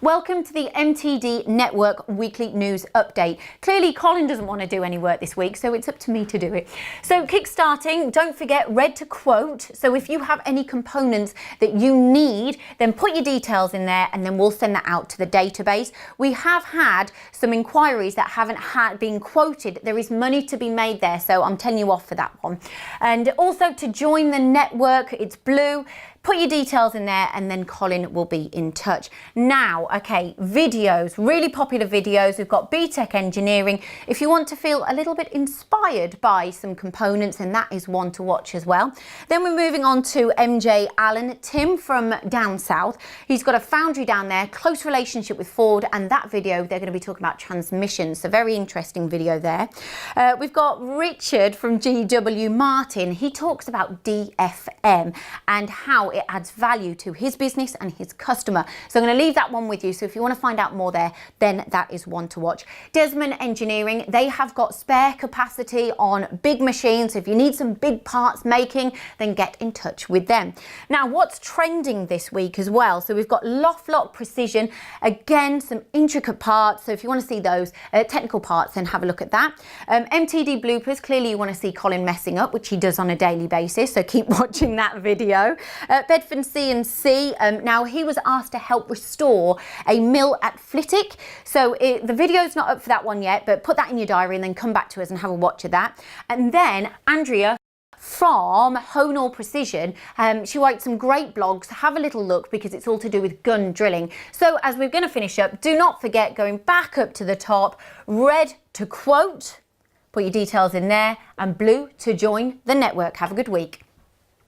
Welcome to the MTD Network Weekly News Update. Clearly, Colin doesn't want to do any work this week, so it's up to me to do it. So kickstarting, don't forget red to quote. So if you have any components that you need, then put your details in there and then we'll send that out to the database. We have had some inquiries that haven't been quoted. There is money to be made there, so I'm telling you off for that one. And also to join the network, it's blue. Put your details in there and then Colin will be in touch. Now, okay, videos, really popular videos. We've got BTEC Engineering. If you want to feel a little bit inspired by some components, then that is one to watch as well. Then we're moving on to MJ Allen, Tim from down south. He's got a foundry down there, close relationship with Ford, and that video, they're going to be talking about transmissions. So very interesting video there. We've got Richard from GW Martin. He talks about DFM and how it adds value to his business and his customer. So I'm going to leave that one with you. So if you want to find out more there, then that is one to watch. Desmond Engineering, they have got spare capacity on big machines. So if you need some big parts making, then get in touch with them. Now, what's trending this week as well? So we've got Loftlock Precision, again, some intricate parts. So if you want to see those technical parts, then have a look at that. MTD Bloopers, clearly you want to see Colin messing up, which he does on a daily basis. So keep watching that video. Bedford CNC, now he was asked to help restore a mill at Flitwick. So the video's not up for that one yet, but put that in your diary and then come back to us and have a watch of that. And then Andrea from Honor Precision, she writes some great blogs. Have a little look because it's all to do with gun drilling. So as we're going to finish up, do not forget going back up to the top, red to quote, put your details in there, and blue to join the network. Have a good week.